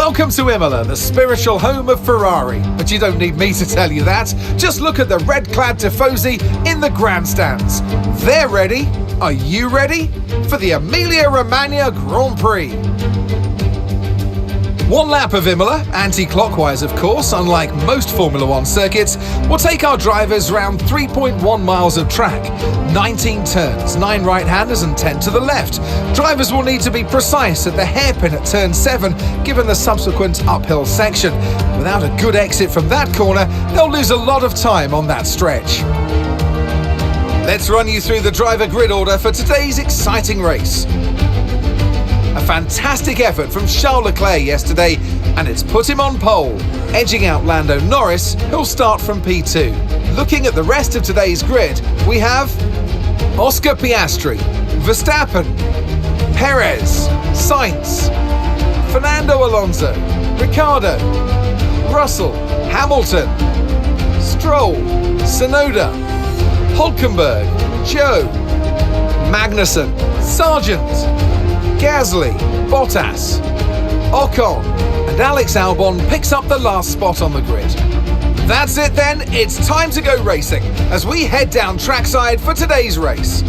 Welcome to Imola, the spiritual home of Ferrari. But you don't need me to tell you that. Just look at the red-clad Tifosi in the grandstands. They're ready. Are you ready? For the Emilia Romagna Grand Prix. One lap of Imola, anti-clockwise of course, unlike most Formula One circuits, will take our drivers around 3.1 miles of track, 19 turns, 9 right-handers and 10 to the left. Drivers will need to be precise at the hairpin at turn 7, given the subsequent uphill section. Without a good exit from that corner, they'll lose a lot of time on that stretch. Let's run you through the driver grid order for today's exciting race. A fantastic effort from Charles Leclerc yesterday, and it's put him on pole, edging out Lando Norris, who'll start from P2. Looking at the rest of today's grid, we have Oscar Piastri, Verstappen, Perez, Sainz, Fernando Alonso, Ricciardo, Russell, Hamilton, Stroll, Tsunoda, Hülkenberg, Joe, Magnussen, Sargent, Gasly, Bottas, Ocon, and Alex Albon picks up the last spot on the grid. That's it then, it's time to go racing as we head down trackside for today's race.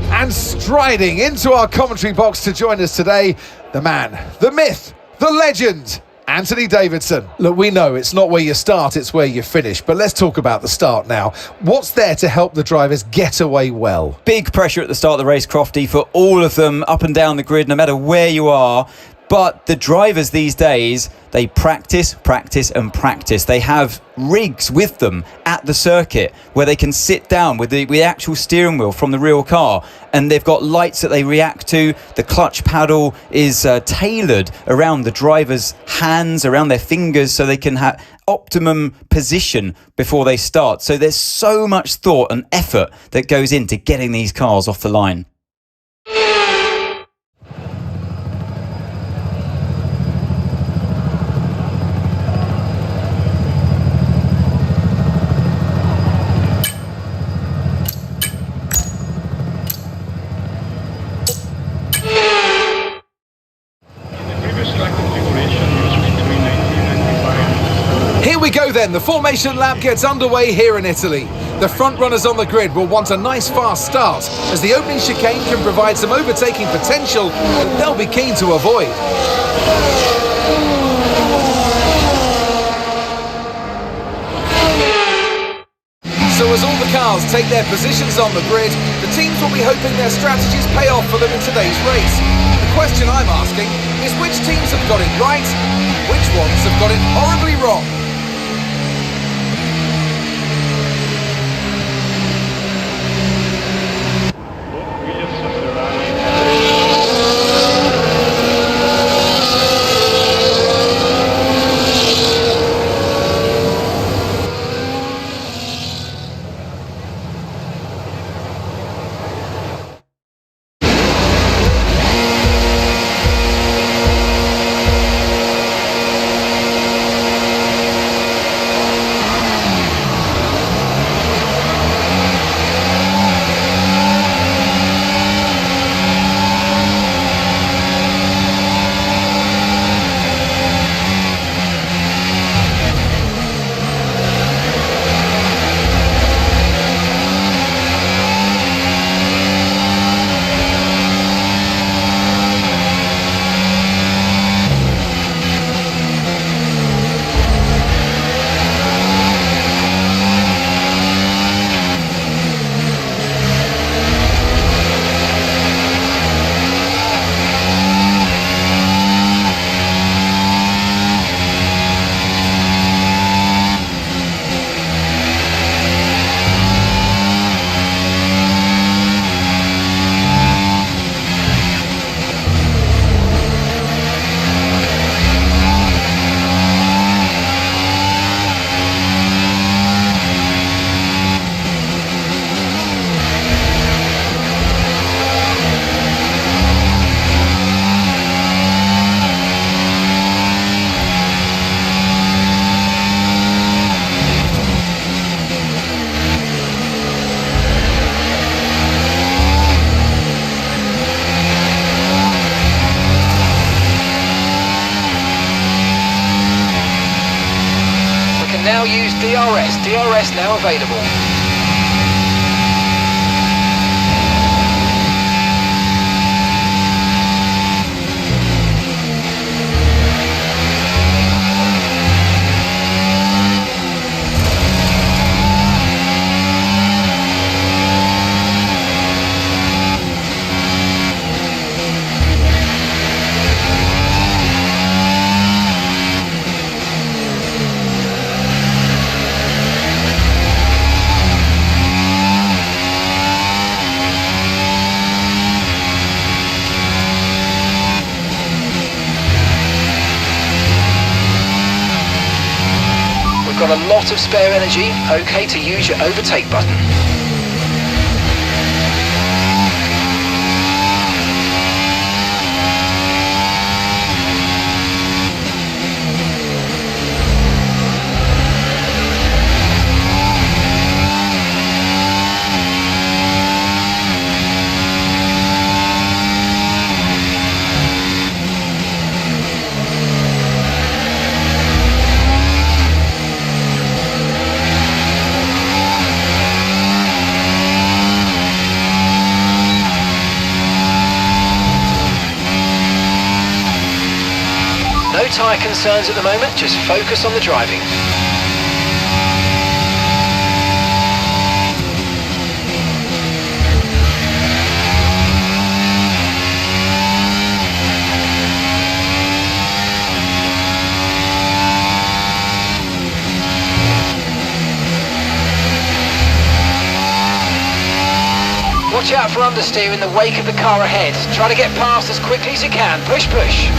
And striding into our commentary box to join us today, the man, the myth, the legend, Anthony Davidson. Look, we know it's not where you start, it's where you finish. But let's talk about the start now. What's there to help the drivers get away well? Big pressure at the start of the race, Crofty, for all of them up and down the grid, no matter where you are. But the drivers these days, they practice, practice and practice. They have rigs with them at the circuit where they can sit down with the actual steering wheel from the real car, and they've got lights that they react to. The clutch paddle is tailored around the driver's hands, around their fingers, so they can have optimum position before they start. So there's so much thought and effort that goes into getting these cars off the line. Here we go then, the formation lap gets underway here in Italy. The front runners on the grid will want a nice fast start, as the opening chicane can provide some overtaking potential that they'll be keen to avoid. So as all the cars take their positions on the grid, the teams will be hoping their strategies pay off for them in today's race. The question I'm asking is which teams have got it right, which ones have got it horribly wrong? DRS now available. Got a lot of spare energy, okay to use your overtake button. No tyre concerns at the moment, just focus on the driving. Watch out for understeer in the wake of the car ahead. Try to get past as quickly as you can. Push, push.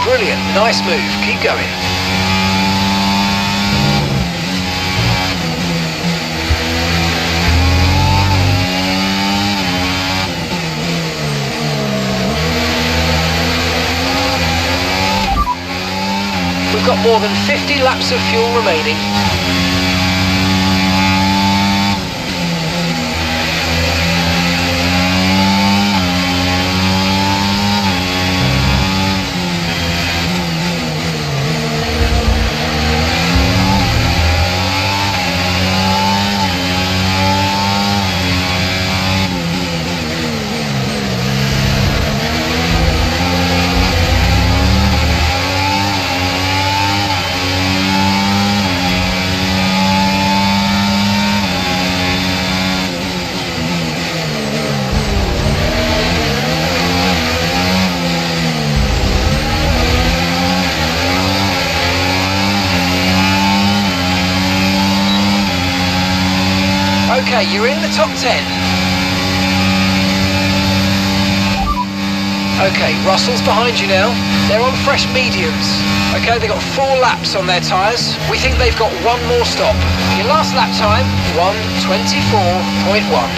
Brilliant, nice move, keep going. We've got more than 50 laps of fuel remaining. Okay, you're in the top 10. Okay, Russell's behind you now. They're on fresh mediums. Okay, they've got 4 laps on their tyres. We think they've got one more stop. Your last lap time, 1:24.1.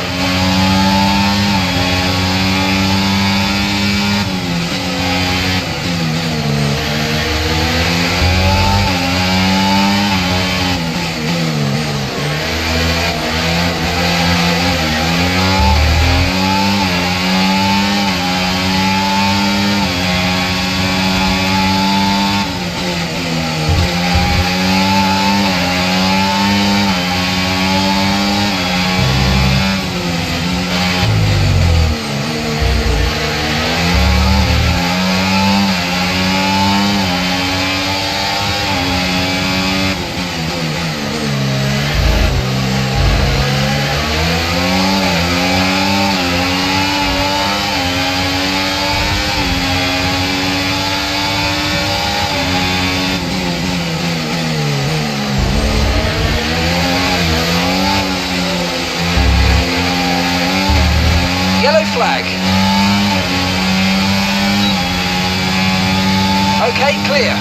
Okay, clear.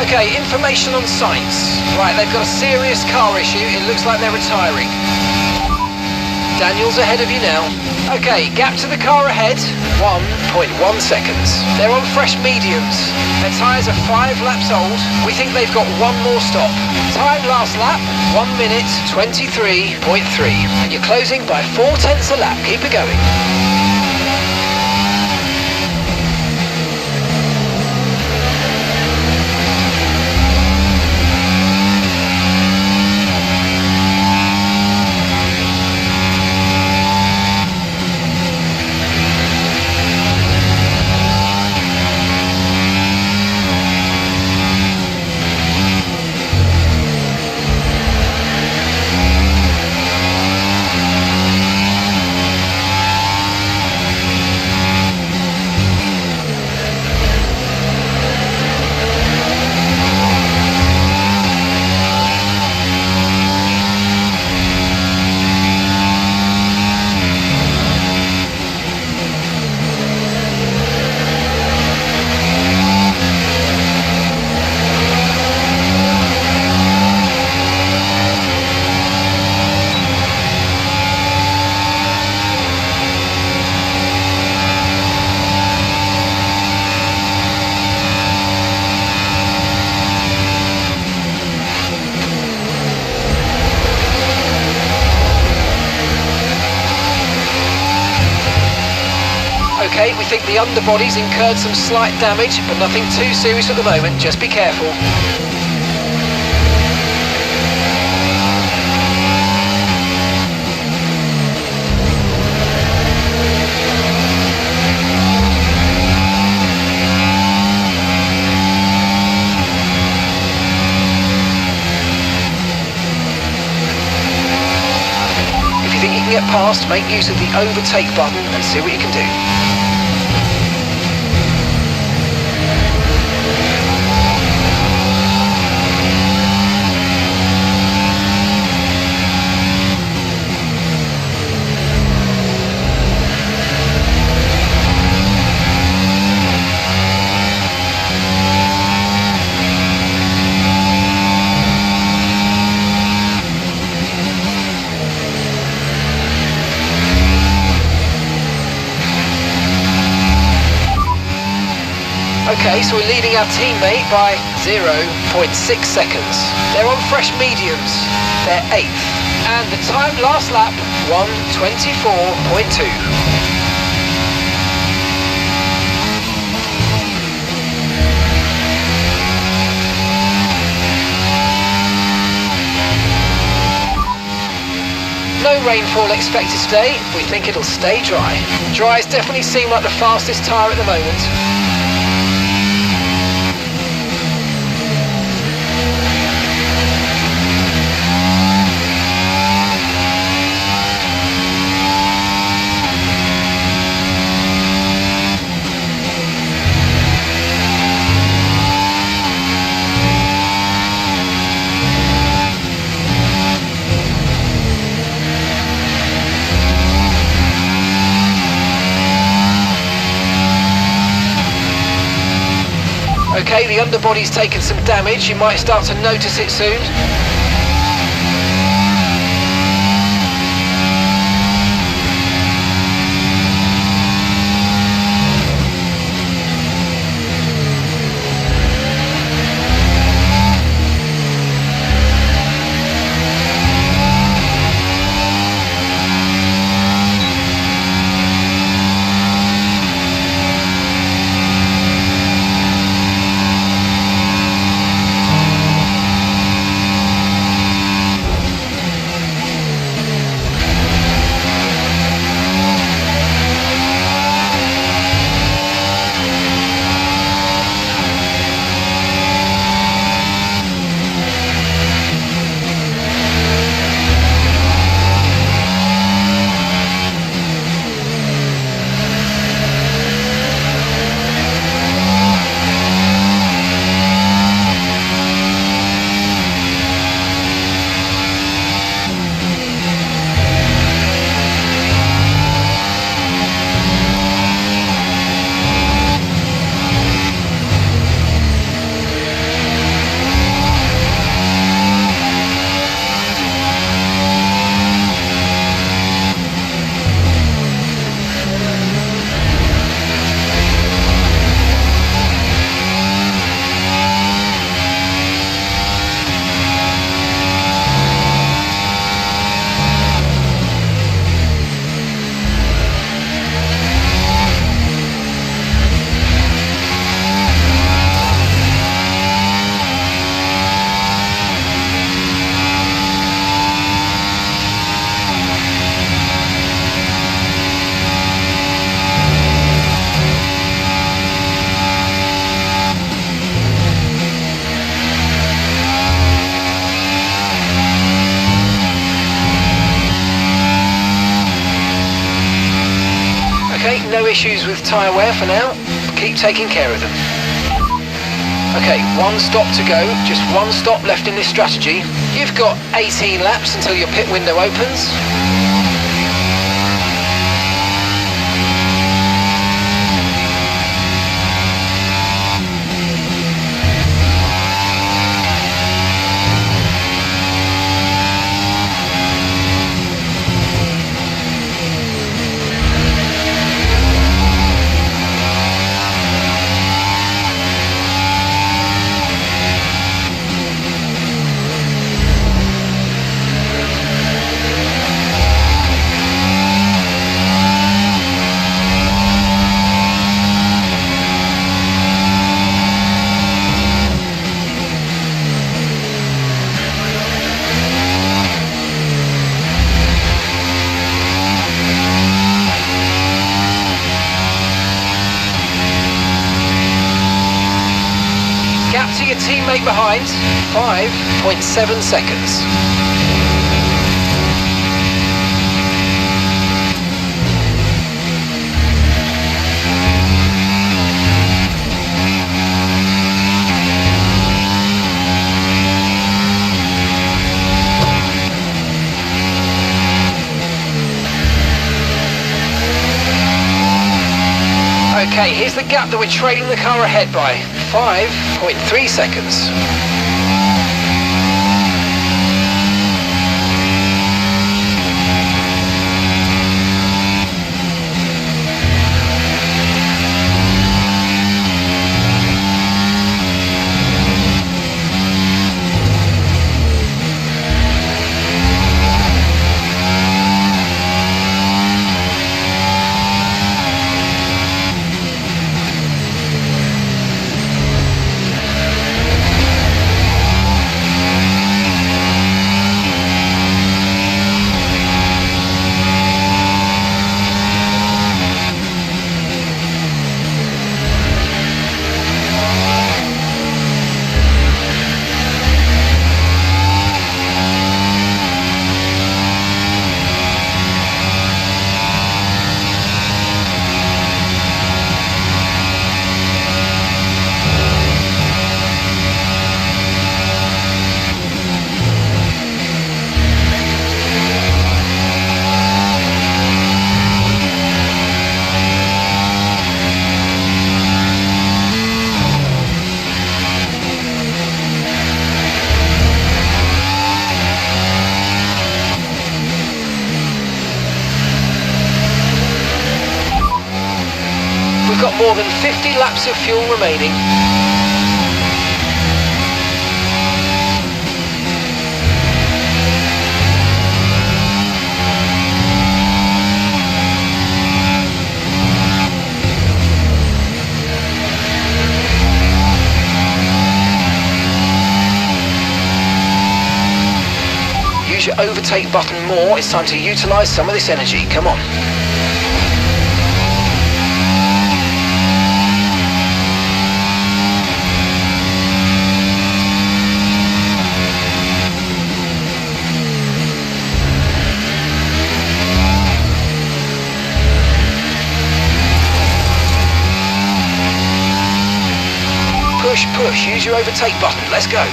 Okay, information on sites. Right, they've got a serious car issue. It looks like they're retiring. Daniel's ahead of you now. Okay, gap to the car ahead, 1.1 seconds. They're on fresh mediums. Their tyres are 5 laps old. We think they've got one more stop. Time last lap, 1 minute 23.3. And you're closing by 0.4 a lap. Keep it going. Okay, we think the underbody's incurred some slight damage, but nothing too serious at the moment. Just be careful. If you think you can get past, make use of the overtake button and see what you can do. Okay, so we're leading our teammate by 0.6 seconds. They're on fresh mediums. They're 8th. And the time last lap, 1:24.2. No rainfall expected today. We think it'll stay dry. Dries definitely seem like the fastest tyre at the moment. Okay, the underbody's taken some damage. You might start to notice it soon. issues with tyre wear for now. Keep taking care of them. Okay, one stop to go. Just one stop left in this strategy. You've got 18 laps until your pit window opens. Gap to your teammate behind, 5.7 seconds. Okay, here's the gap that we're trailing the car ahead by. 5.3 seconds. We've got more than 50 laps of fuel remaining. Use your overtake button more. It's time to utilise some of this energy. Come on. Push, push, use your overtake button, let's go.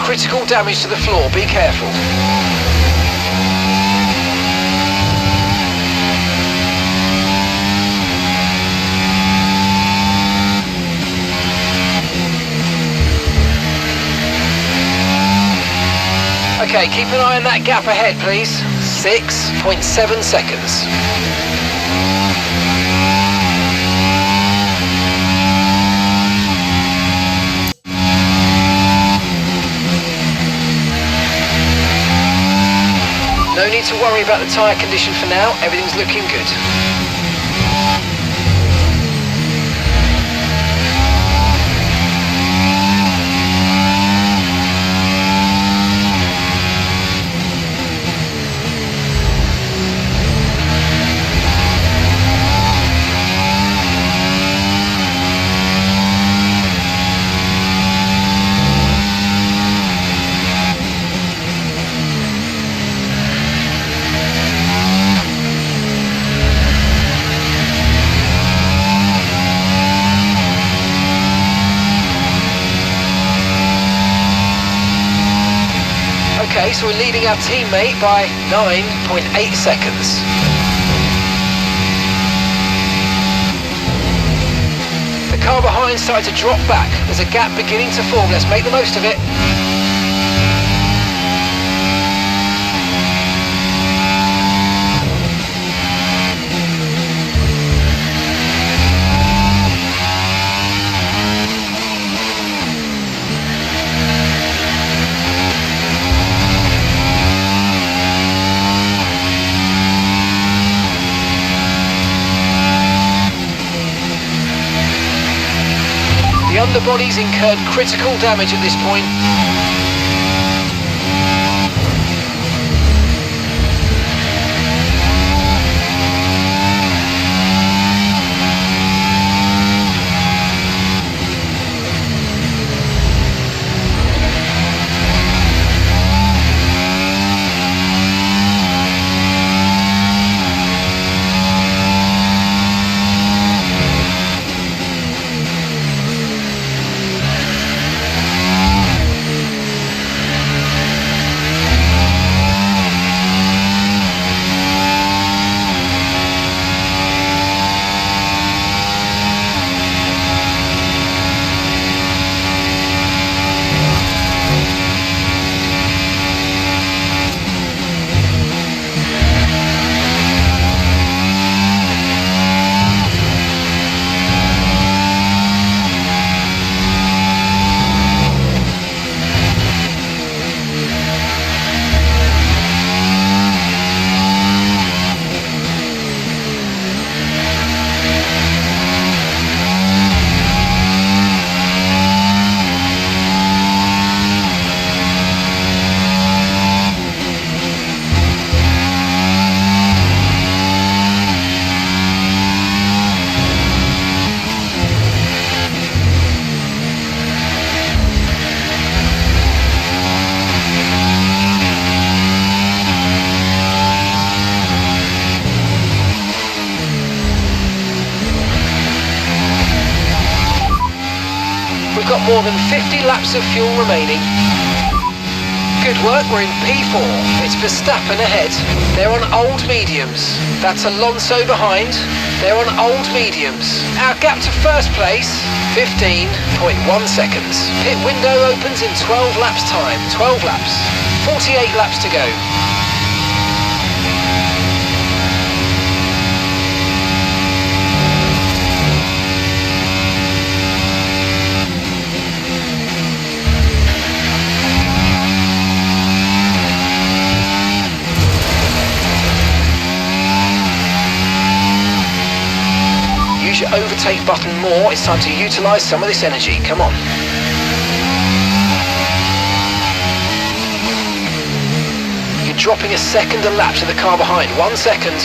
critical damage to the floor, be careful. Okay, keep an eye on that gap ahead, please. 6.7 seconds. No need to worry about the tyre condition for now, everything's looking good. Okay, so we're leading our teammate by 9.8 seconds. The car behind started to drop back. There's a gap beginning to form. Let's make the most of it. The underbody's incurred critical damage at this point. We've got more than 50 laps of fuel remaining. Good work, we're in P4. It's Verstappen ahead. They're on old mediums. That's Alonso behind. They're on old mediums. Our gap to first place, 15.1 seconds. Pit window opens in 12 laps time. 12 laps. 48 laps to go. Use your overtake button more. It's time to utilise some of this energy. Come on. You're dropping a second a lap to the car behind. 1 second.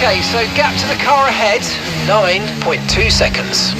Okay, so gap to the car ahead, 9.2 seconds.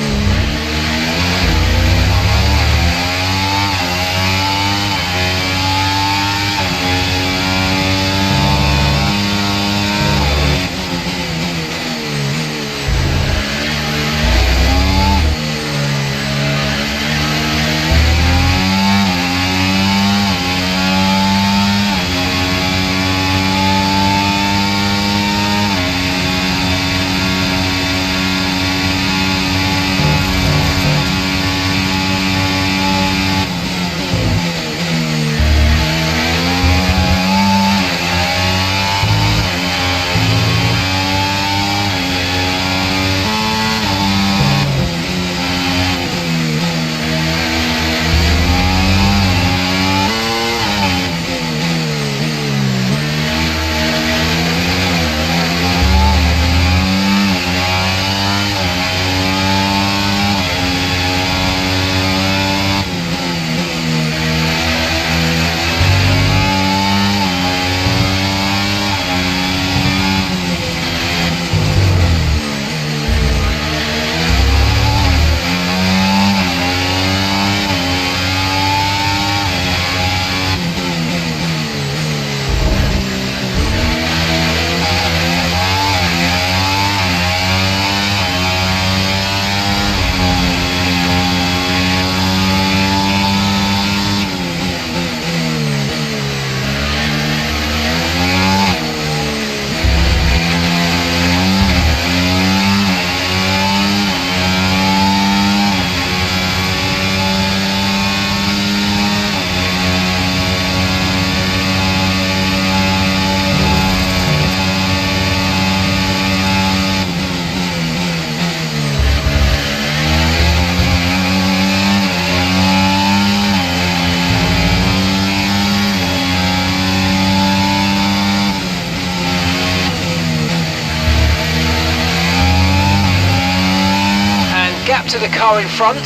Gap to the car in front,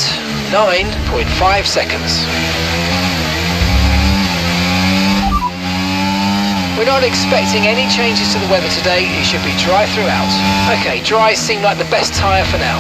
9.5 seconds. We're not expecting any changes to the weather today, it should be dry throughout. Okay, dries seem like the best tyre for now.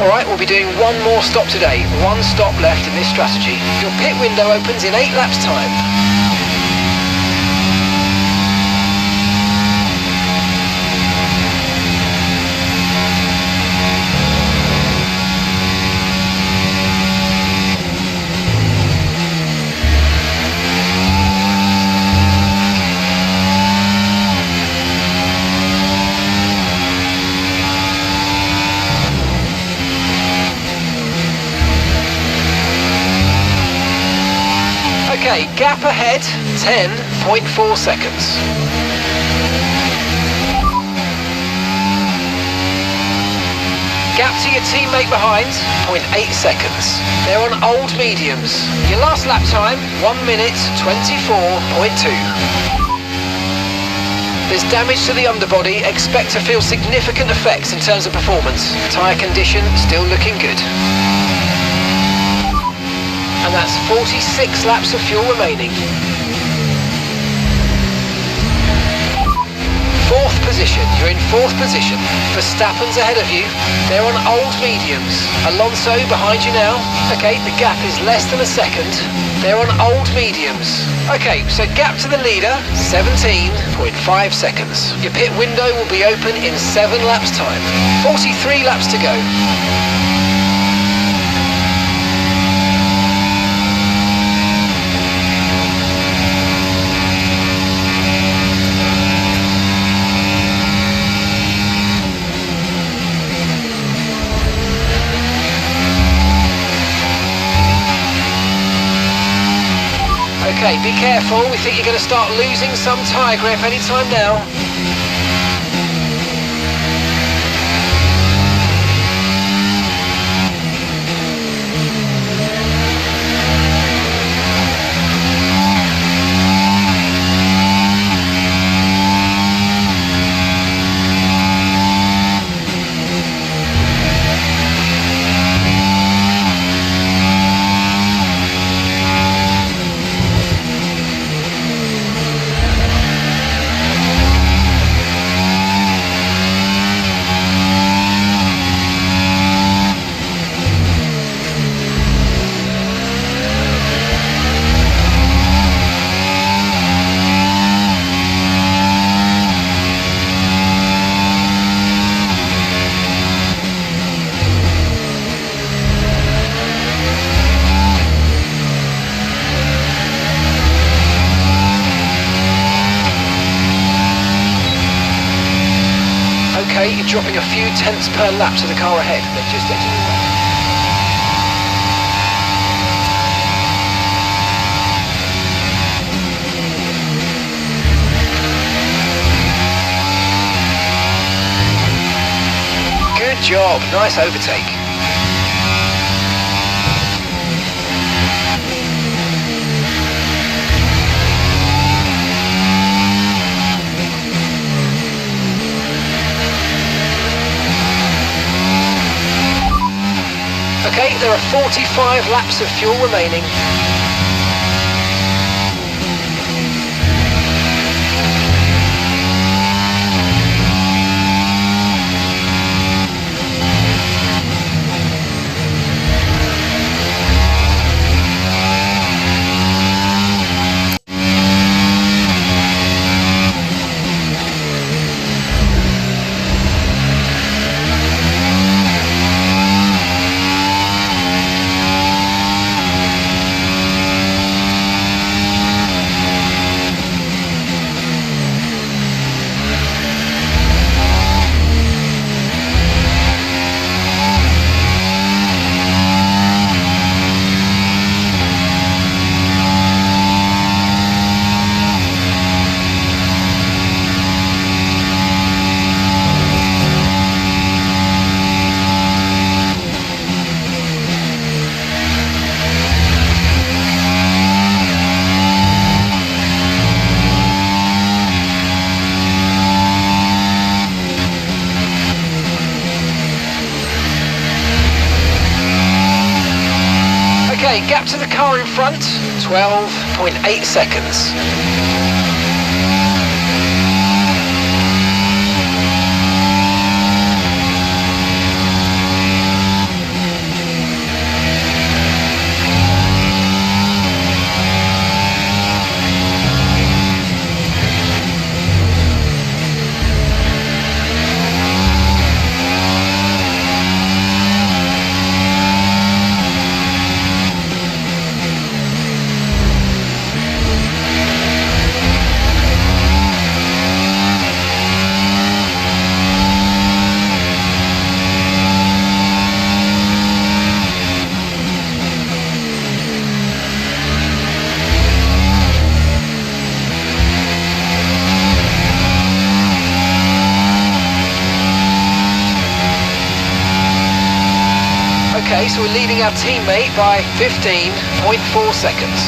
Alright, we'll be doing one more stop today. One stop left in this strategy. Your pit window opens in 8 laps time. Okay, gap ahead, 10.4 seconds. Gap to your teammate behind, 0.8 seconds. They're on old mediums. Your last lap time, 1 minute, 24.2. There's damage to the underbody. Expect to feel significant effects in terms of performance. Tyre condition still looking good. And that's 46 laps of fuel remaining. Fourth position, you're in fourth position. Verstappen's ahead of you. They're on old mediums. Alonso behind you now. Okay, the gap is less than a second. They're on old mediums. Okay, so gap to the leader, 17.5 seconds. Your pit window will be open in 7 laps time. 43 laps to go. Okay, be careful. We think you're going to start losing some tyre grip anytime now. Okay, you're dropping a few tenths per lap to the car ahead. They've just exited the race. Good job, nice overtake. Okay, there are 45 laps of fuel remaining. Okay, gap to the car in front, 12.8 seconds. Okay, so we're leading our teammate by 15.4 seconds.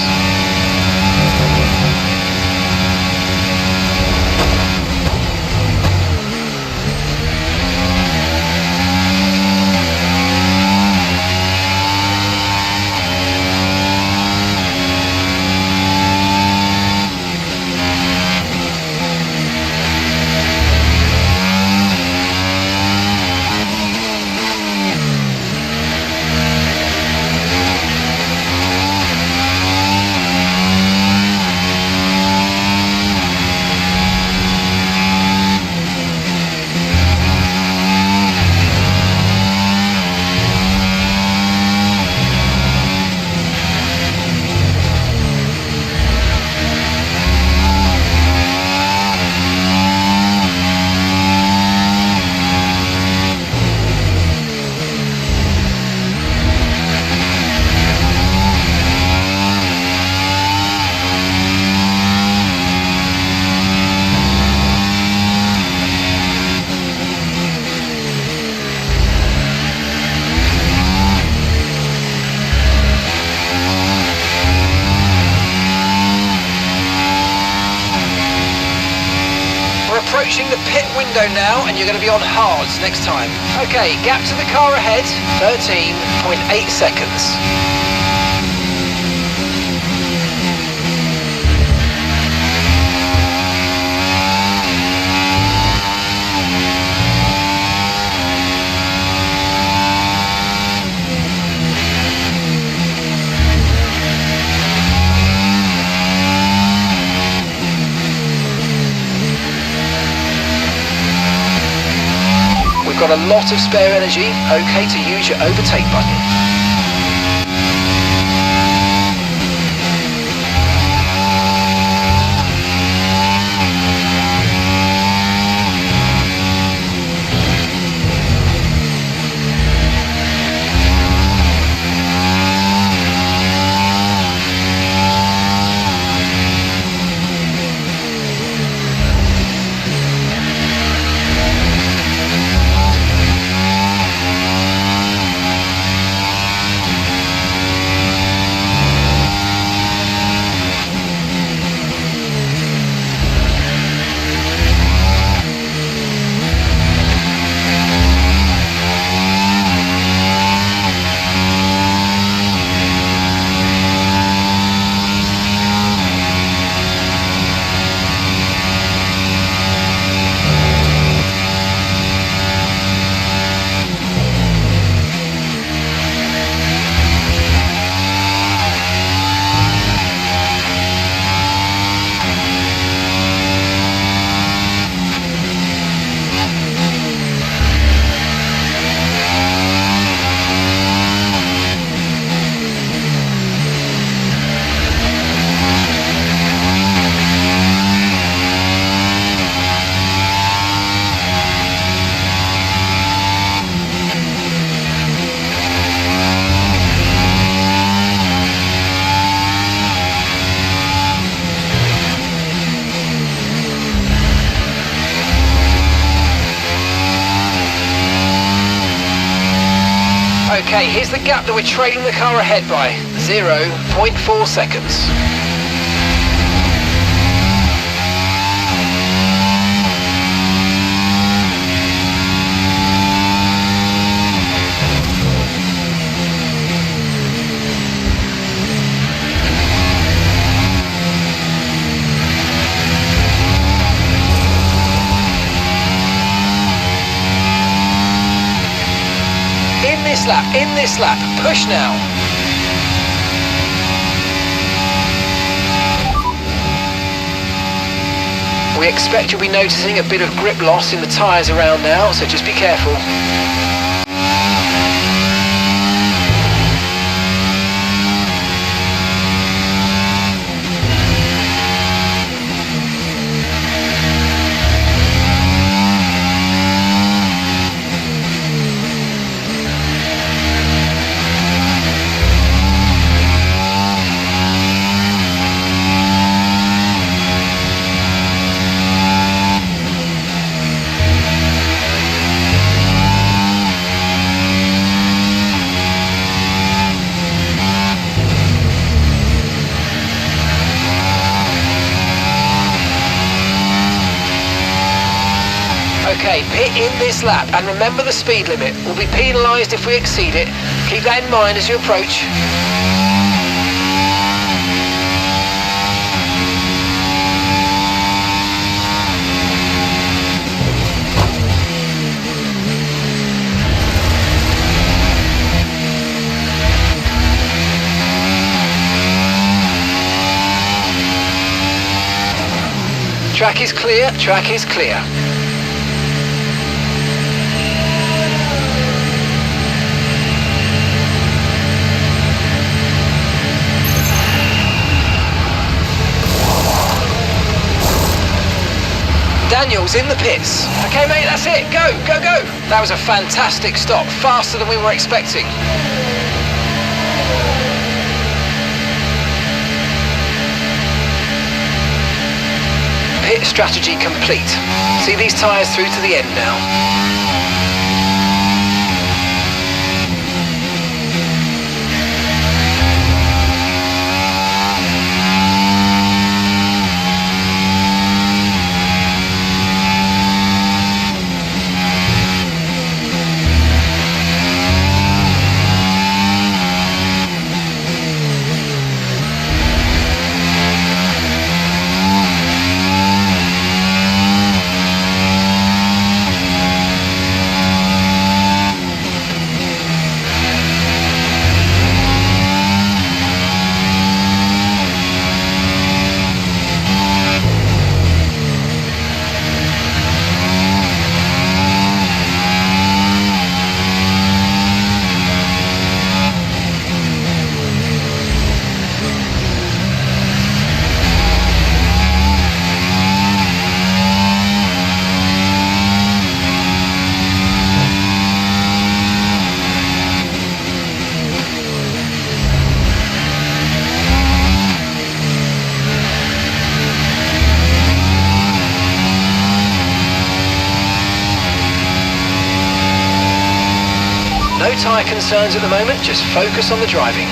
Approaching the pit window now, and you're going to be on hards next time. Okay, gap to the car ahead, 13.8 seconds. We've got a lot of spare energy, okay to use your overtake button. Okay, here's the gap that we're trailing the car ahead by, 0.4 seconds. In this lap, push now. We expect you'll be noticing a bit of grip loss in the tyres around now, so just be careful. Okay, pit in this lap and remember the speed limit. We'll be penalised if we exceed it. Keep that in mind as you approach. Track is clear, track is clear. Daniel's in the pits. Okay mate, that's it, go, go, go. That was a fantastic stop, faster than we were expecting. Pit strategy complete. See these tyres through to the end now. No tyre concerns at the moment, just focus on the driving.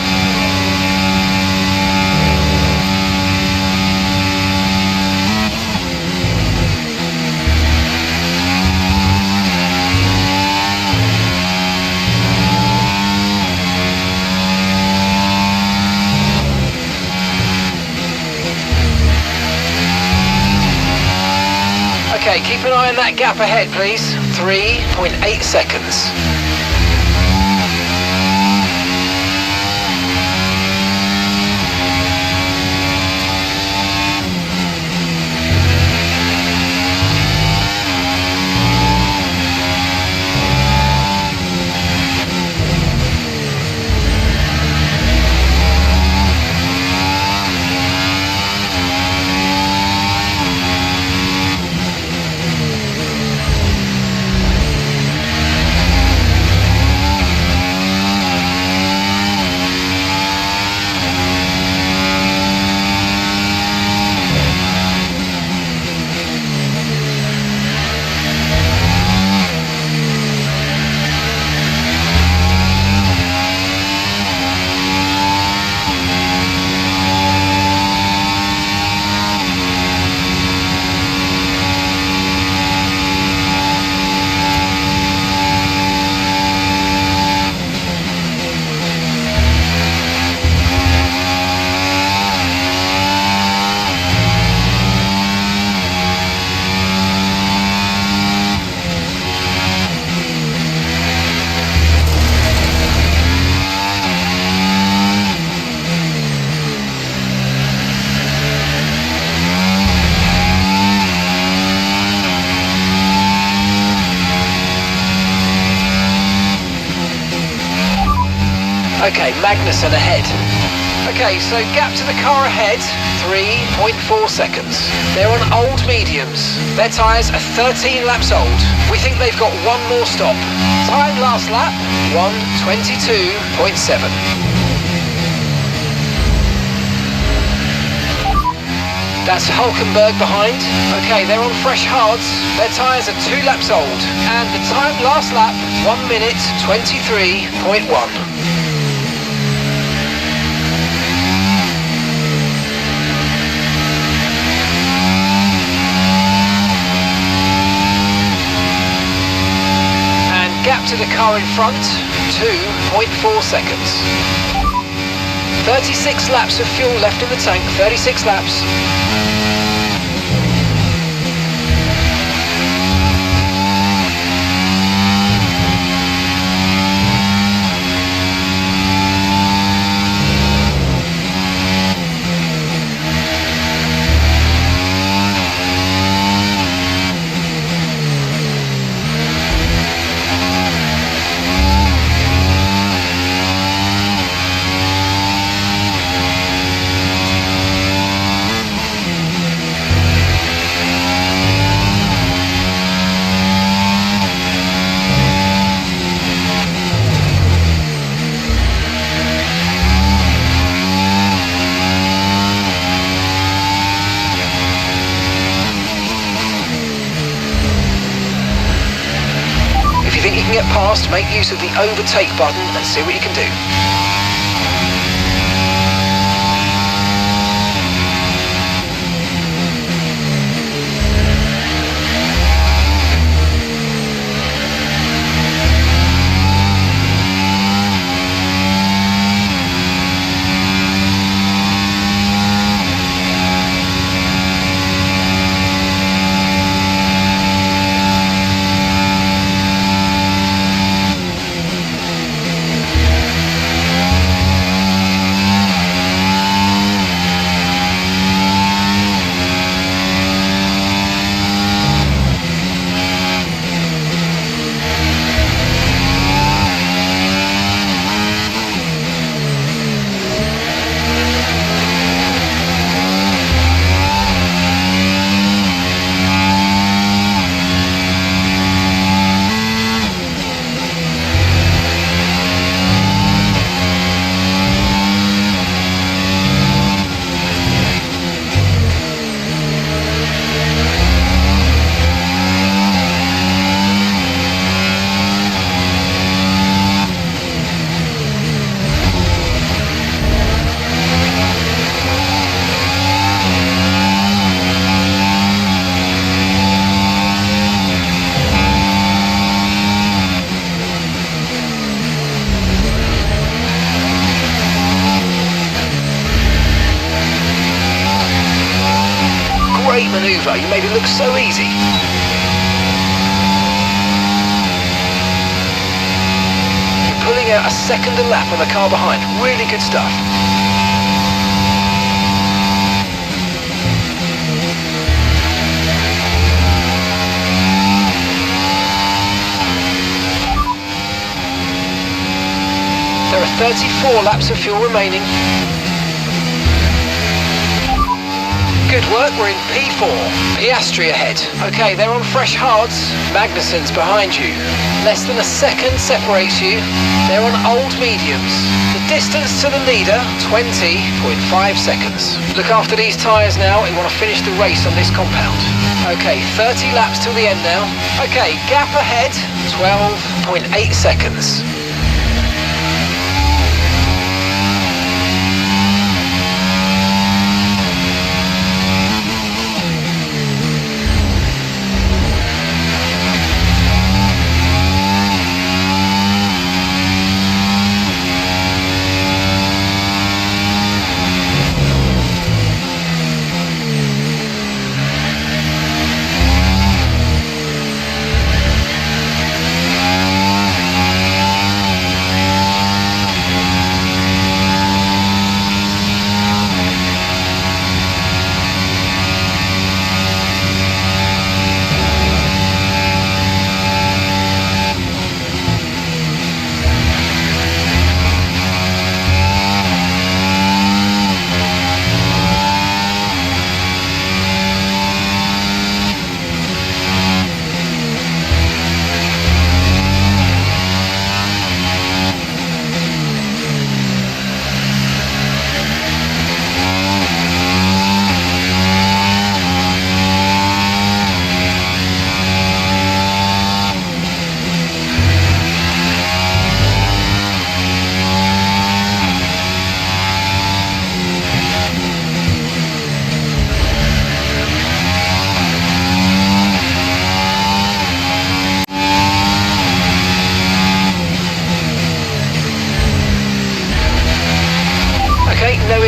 Okay, keep an eye on that gap ahead, please. 3.8 seconds. Okay, Magnussen ahead. Okay, so gap to the car ahead, 3.4 seconds. They're on old mediums. Their tyres are 13 laps old. We think they've got one more stop. Time last lap, 1:22.7. That's Hulkenberg behind. Okay, they're on fresh hards. Their tyres are 2 laps old. And the time last lap, 1:23.1. lap to the car in front, 2.4 seconds. 36 laps of fuel left in the tank, 36 laps. Think you can get past, make use of the overtake button and see what you can do. Great manoeuvre, you made it look so easy. You're pulling out a second a lap on the car behind, really good stuff. There are 34 laps of fuel remaining. Good work, we're in P4. Piastri ahead. Okay, they're on fresh hards. Magnussen's behind you. Less than a second separates you. They're on old mediums. The distance to the leader, 20.5 seconds. Look after these tyres now. We want to finish the race on this compound. Okay, 30 laps till the end now. Okay, gap ahead, 12.8 seconds.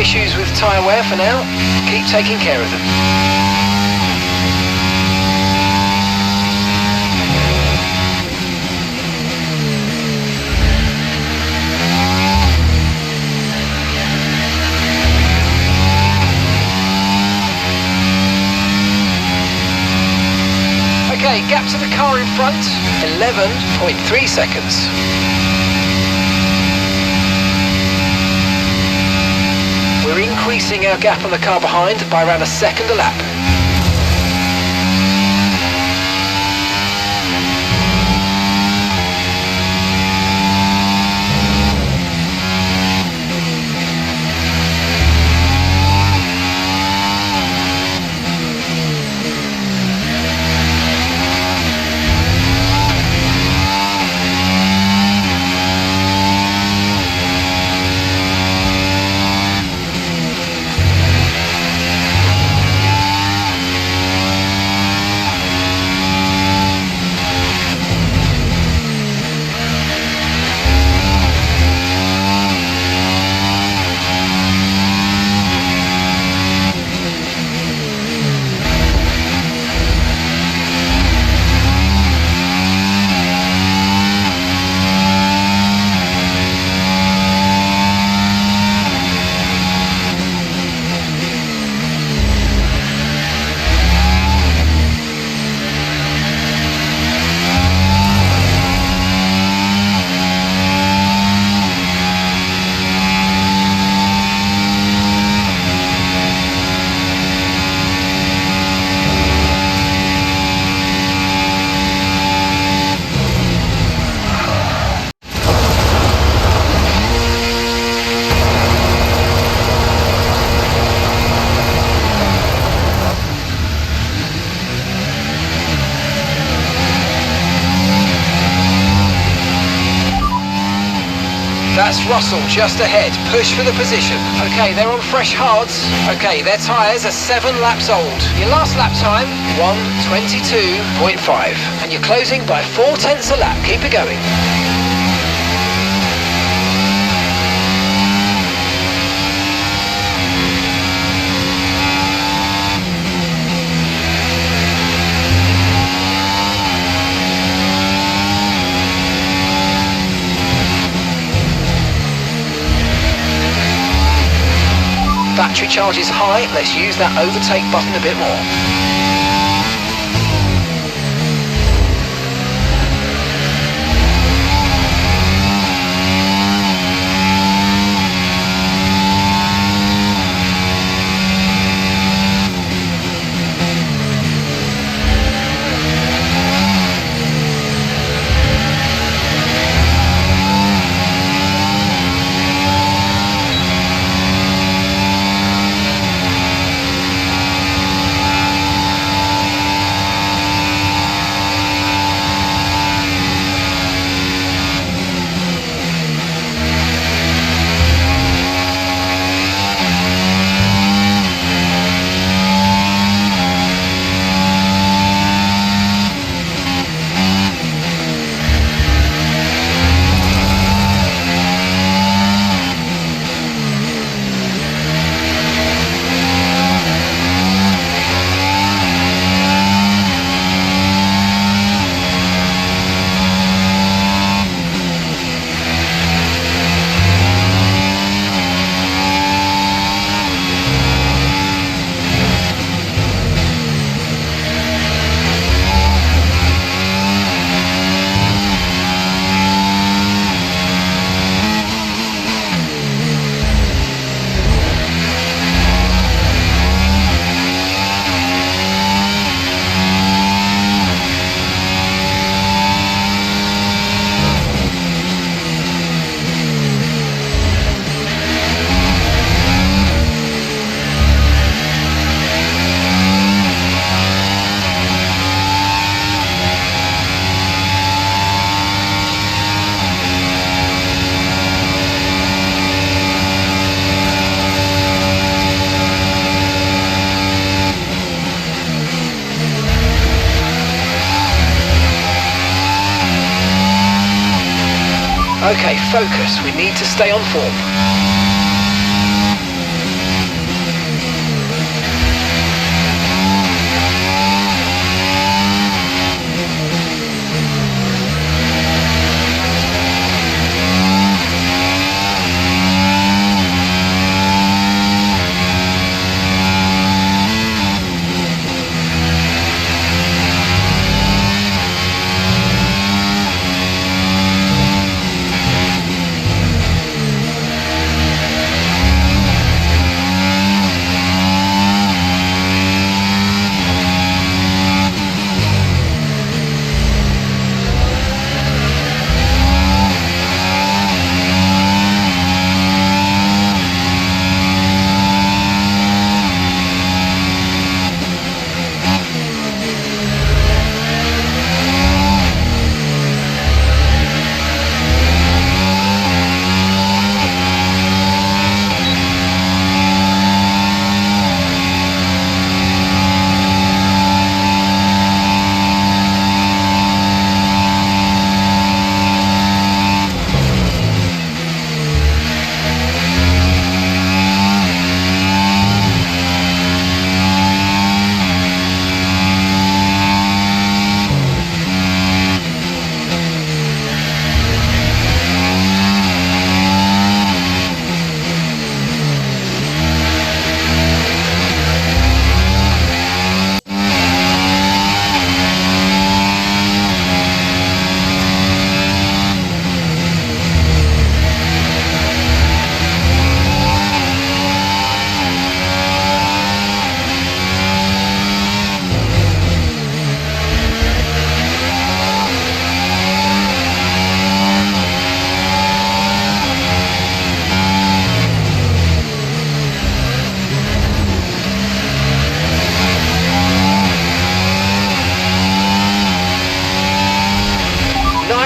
issues with tyre wear for now. Keep taking care of them. Okay, gap to the car in front, 11.3 seconds. We're increasing our gap on the car behind by around a second a lap. That's Russell just ahead. Push for the position. Okay, they're on fresh hards. Okay, their tyres are 7 laps old. Your last lap time, 1:22.5. And you're closing by 0.4 a lap. Keep it going. Battery charge is high, let's use that overtake button a bit more. Okay, focus. We need to stay on form.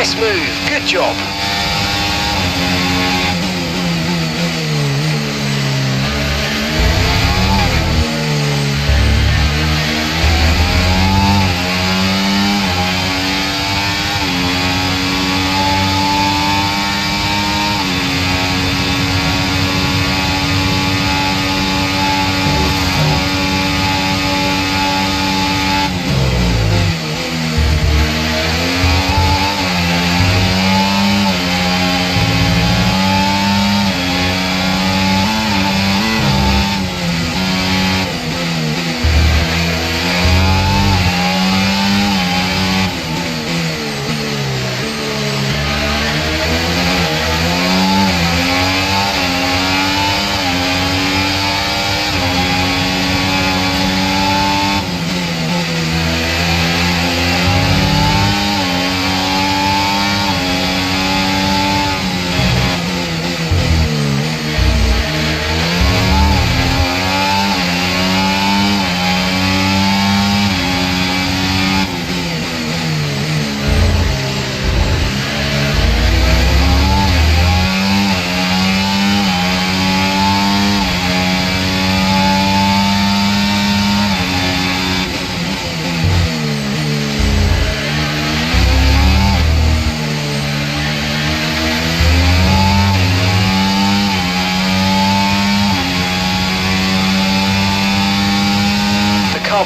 Nice move, good job.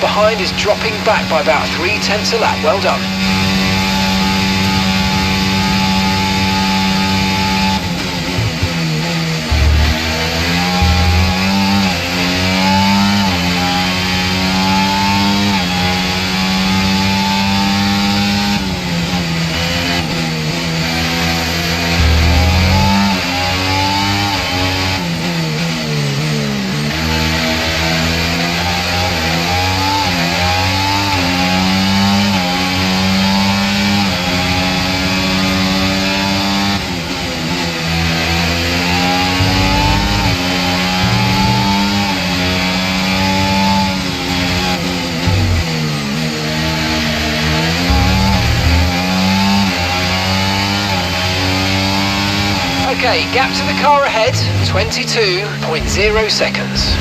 Behind is dropping back by about 0.3 a lap. Well done. Okay, gap to the car ahead, 22.0 seconds.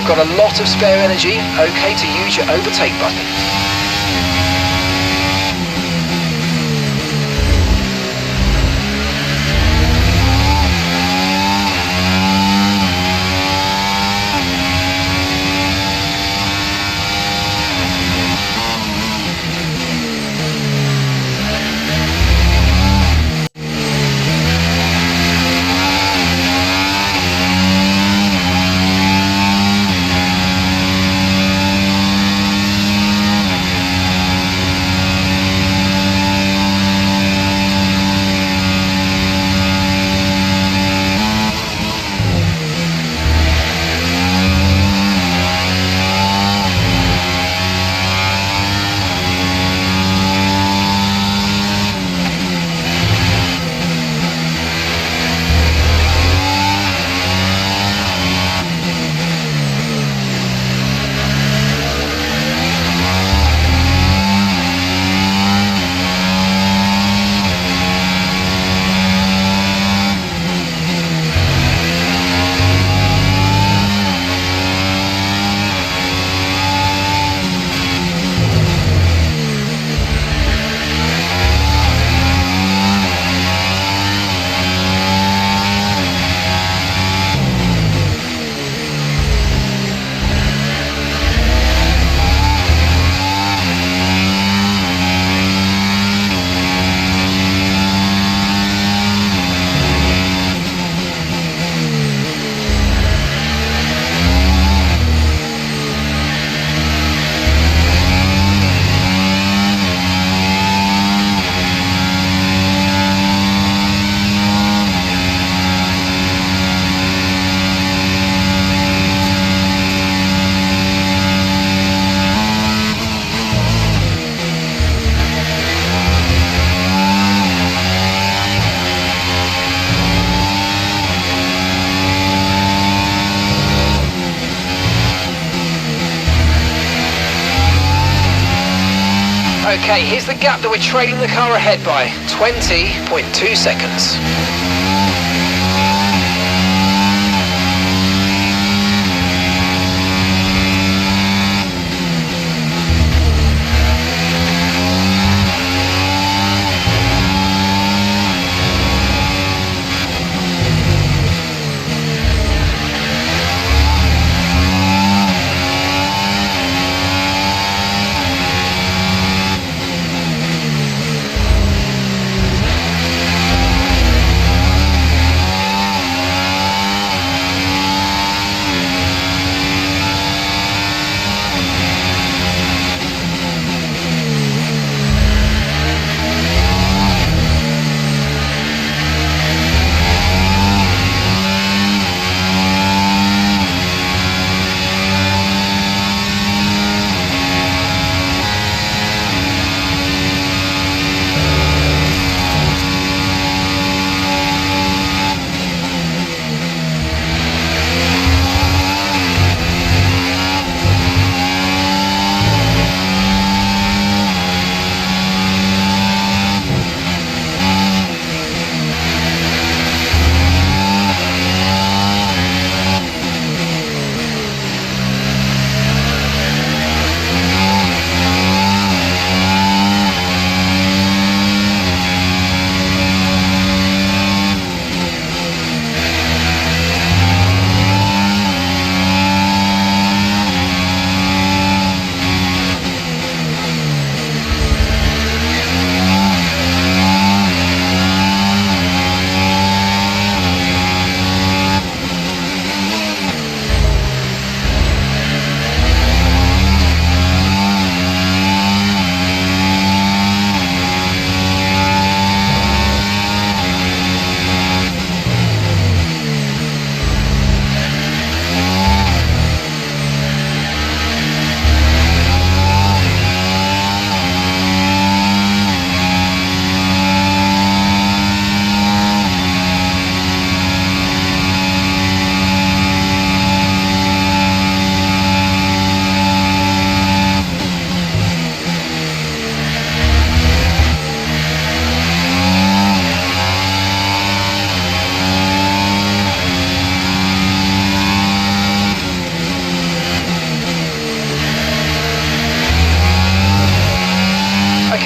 Got a lot of spare energy, okay to use your overtake button. Okay, here's the gap that we're trailing the car ahead by. 20.2 seconds.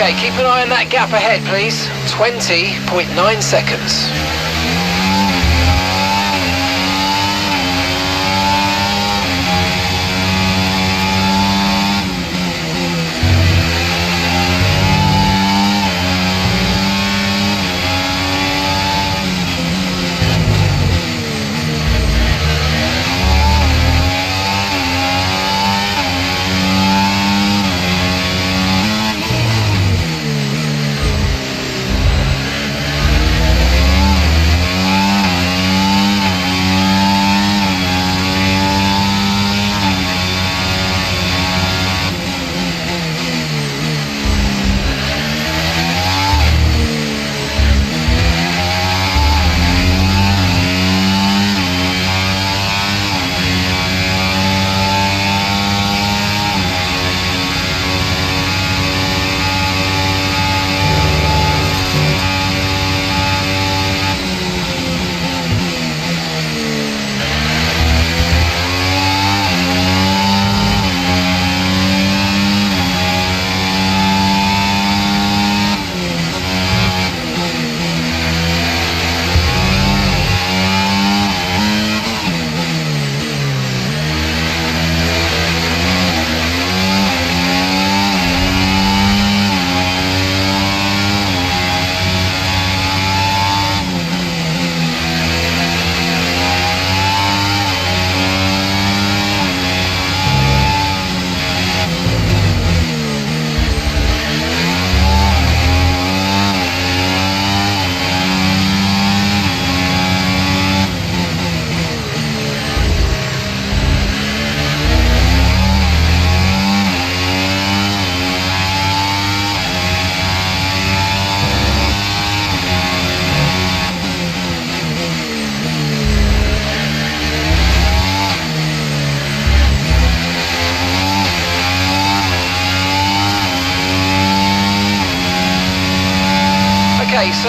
Okay, keep an eye on that gap ahead, please. 20.9 seconds.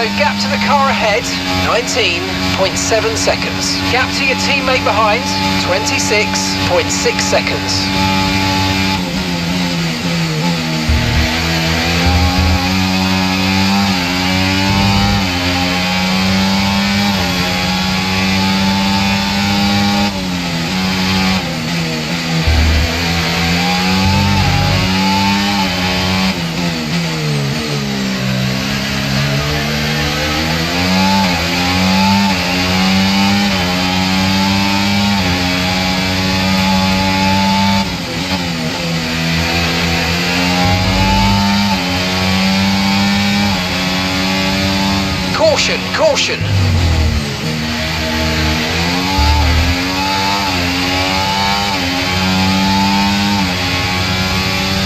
So gap to the car ahead, 19.7 seconds. Gap to your teammate behind, 26.6 seconds. Caution, caution.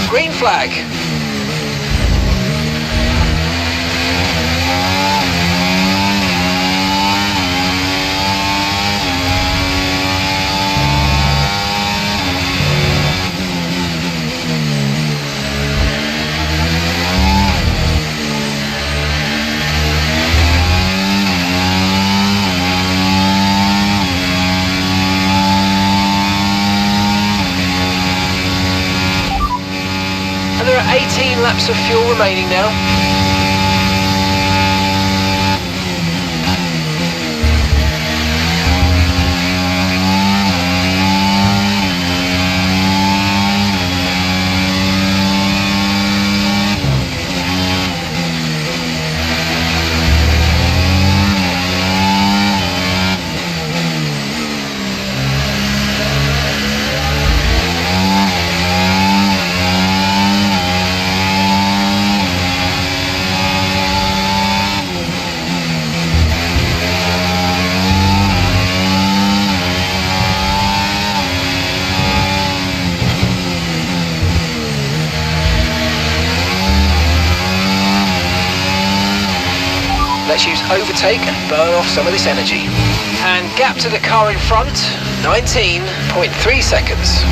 Green flag. There are 18 laps of fuel remaining now. Let's use overtake and burn off some of this energy. And gap to the car in front, 19.3 seconds.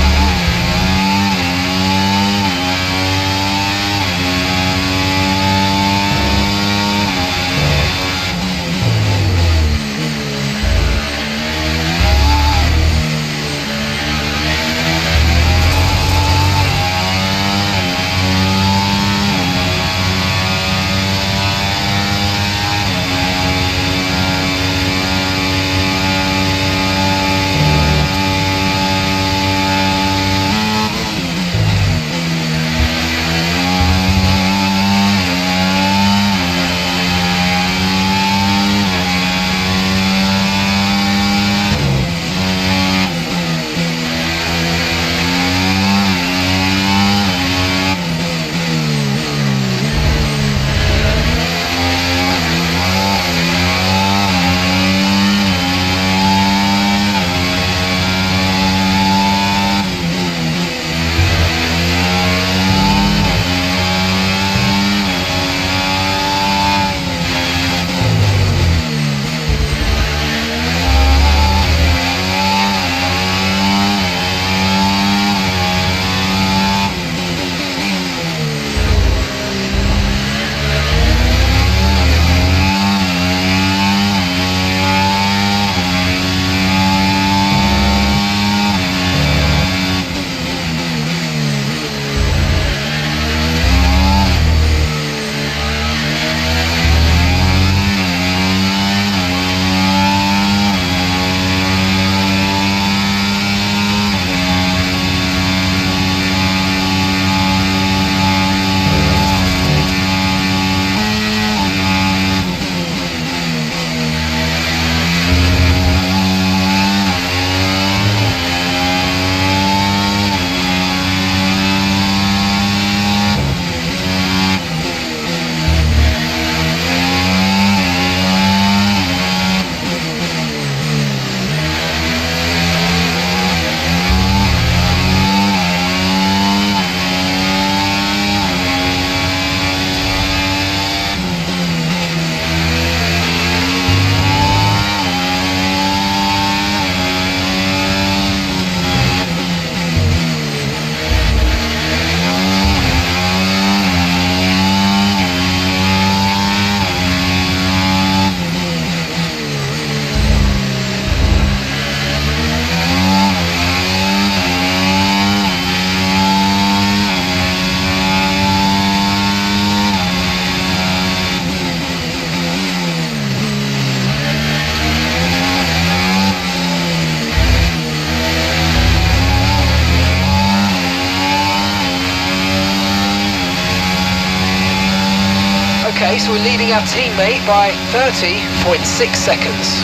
Okay, so we're leading our teammate by 30.6 seconds.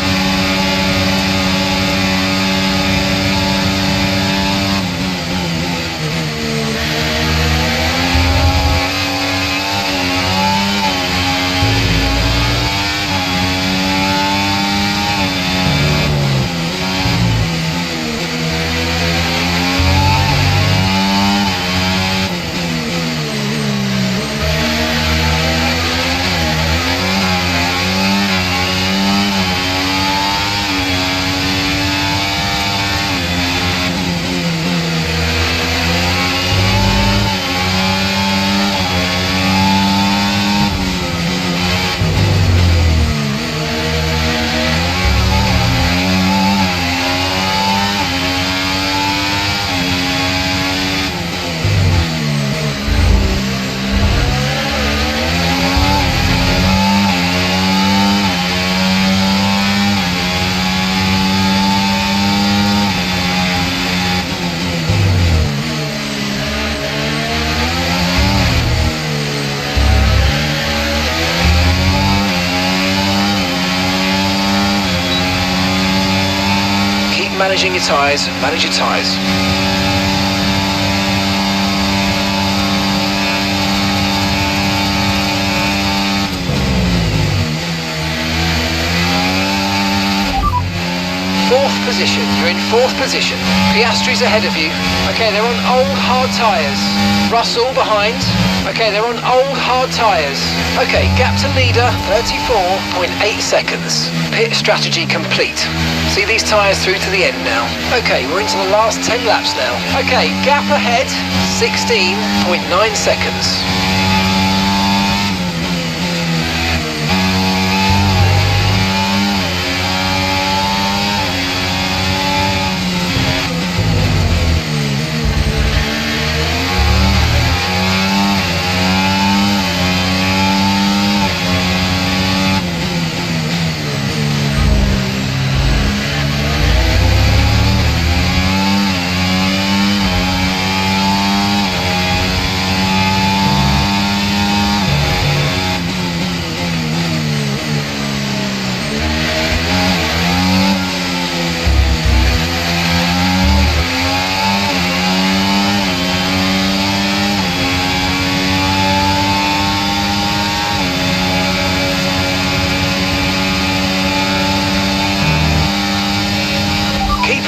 Managing your tyres, manage your tyres. Fourth position, you're in fourth position. Piastri's ahead of you. Okay, they're on old hard tyres. Russell behind. Okay, they're on old hard tyres. Okay, gap to leader, 34.8 seconds. Pit strategy complete. See these tyres through to the end now. Okay, we're into the last 10 laps now. Okay, gap ahead, 16.9 seconds.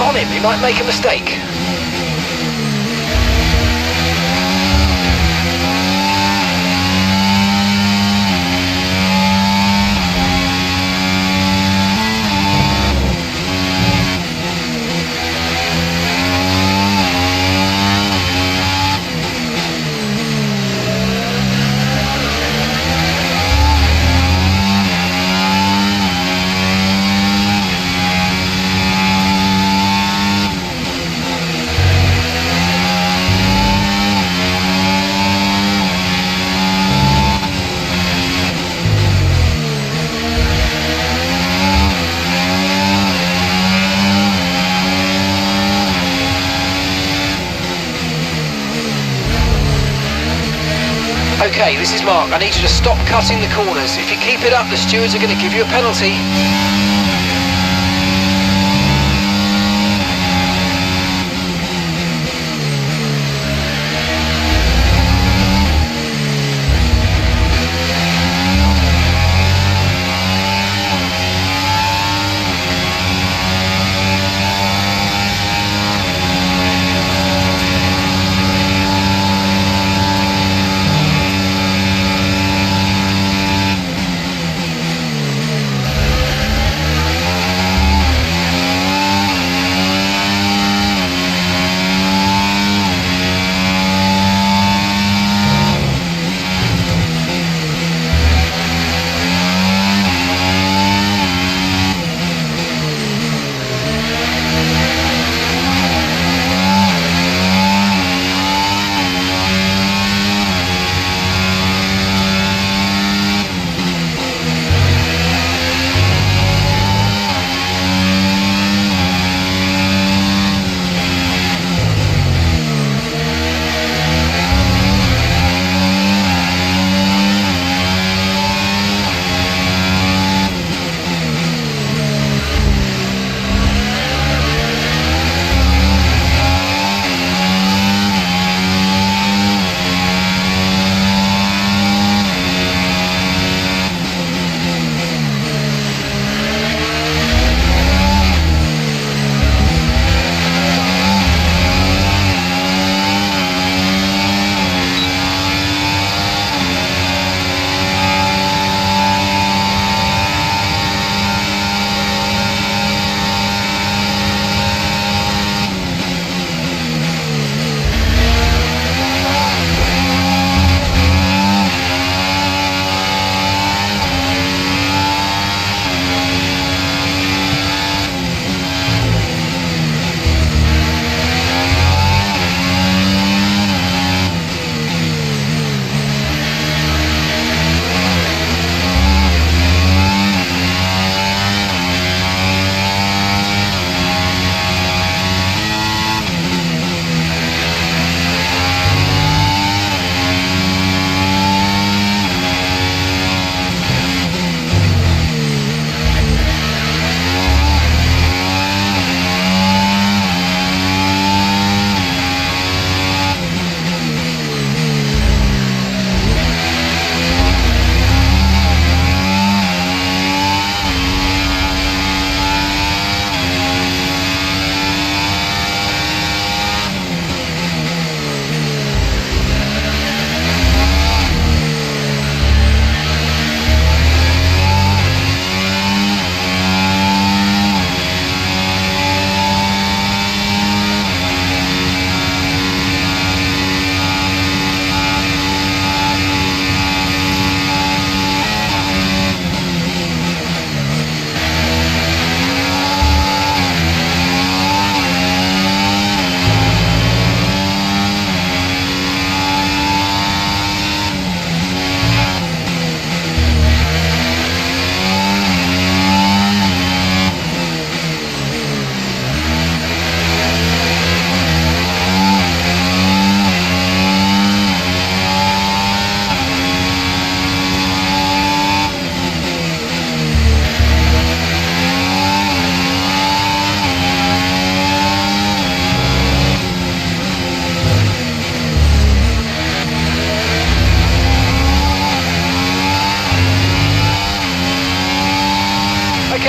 On him, he might make a mistake. Okay, this is Mark. I need you to stop cutting the corners. If you keep it up, the stewards are going to give you a penalty.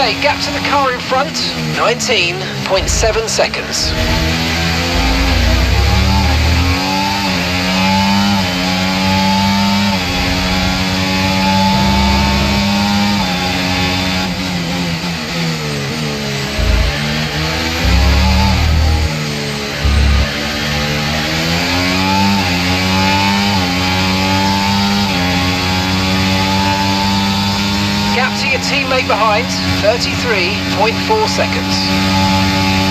Okay, gap to the car in front, 19.7 seconds. Gap to your teammate behind, 33.4 seconds.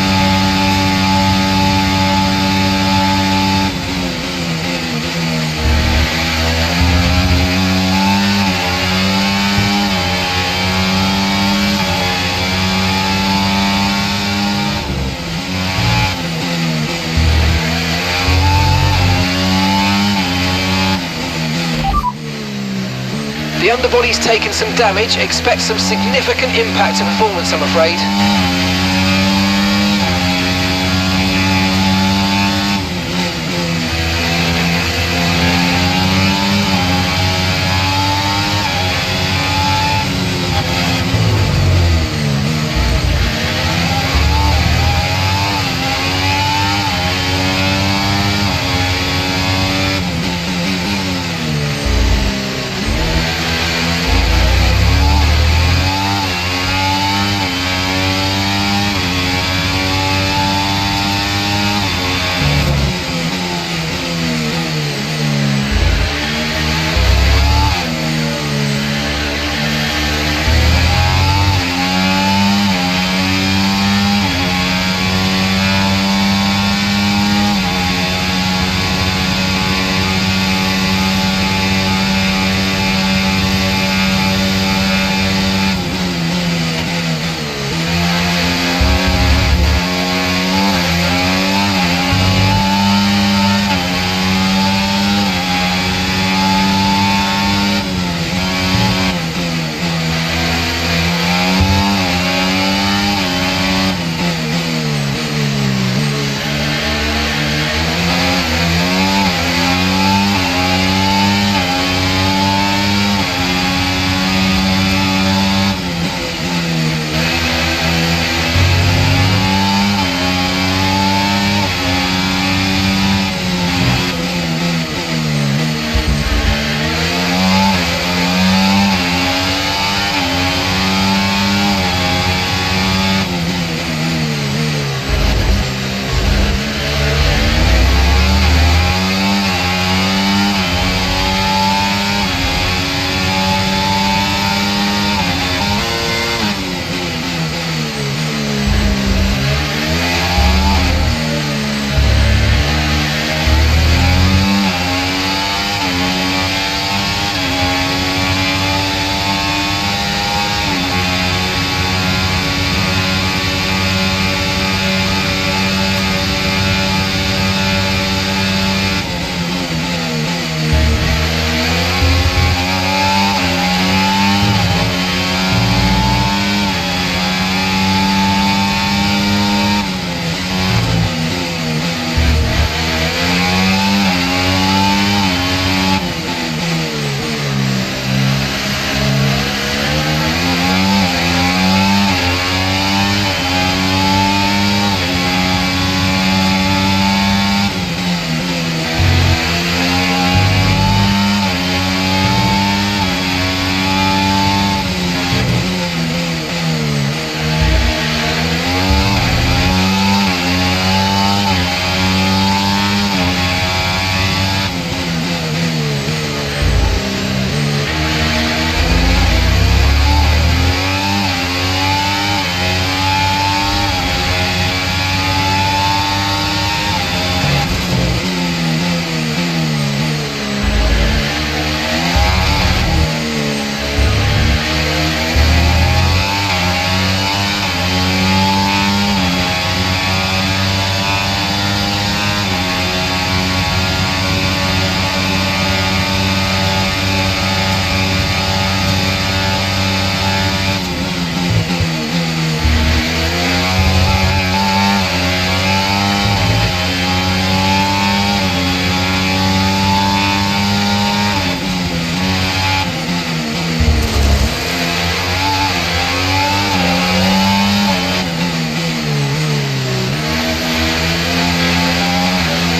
The underbody's taken some damage, expect some significant impact to performance, I'm afraid.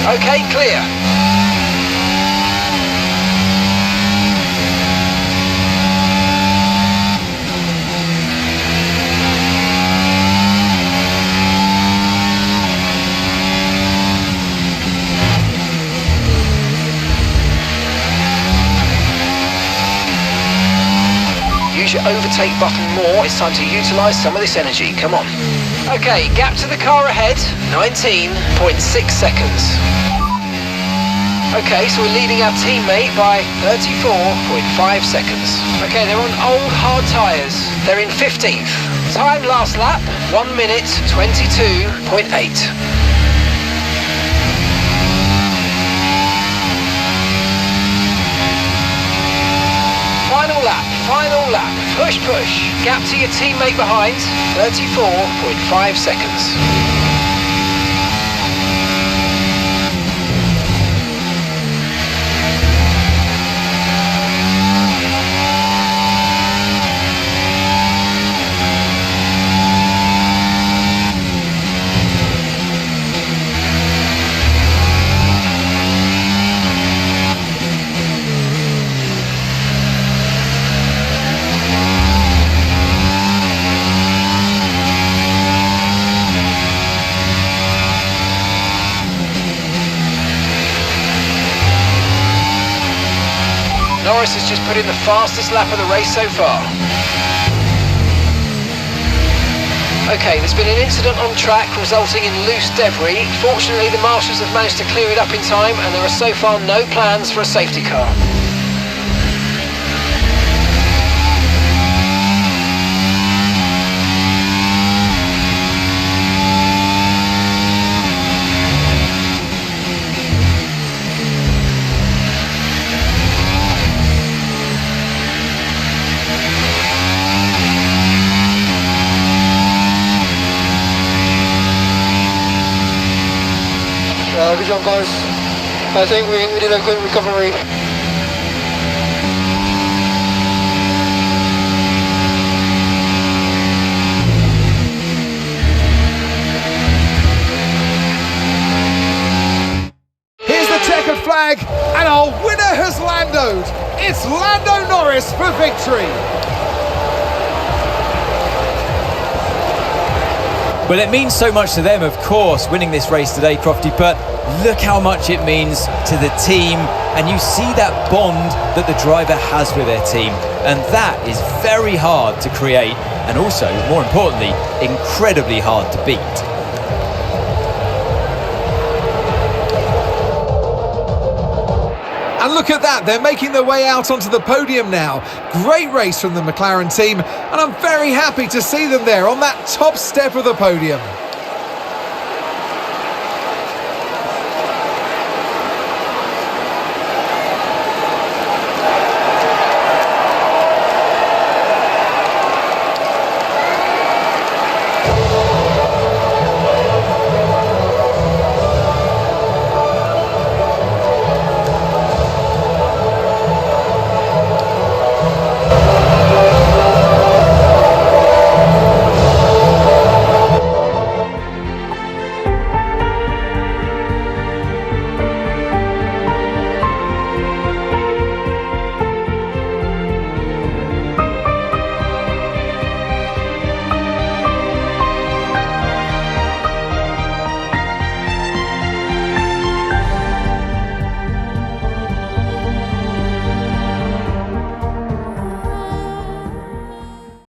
Okay, clear. Use your overtake button more. It's time to utilise some of this energy. Come on. Okay, gap to the car ahead, 19.6 seconds. Okay, so we're leading our teammate by 34.5 seconds. Okay, they're on old hard tyres. They're in 15th. Time last lap, 1 minute 22.8. Final lap, push, gap to your teammate behind, 34.5 seconds. Norris has just put in the fastest lap of the race so far. Okay, there's been an incident on track resulting in loose debris. Fortunately, the marshals have managed to clear it up in time and there are so far no plans for a safety car. Good job, guys. I think we did a good recovery. Here's the checkered flag, and our winner has Landoed. It's Lando Norris for victory. Well, it means so much to them, of course, winning this race today, Crofty, but look how much it means to the team. And you see that bond that the driver has with their team. And that is very hard to create and also, more importantly, incredibly hard to beat. And look at that, they're making their way out onto the podium now. Great race from the McLaren team, and I'm very happy to see them there on that top step of the podium.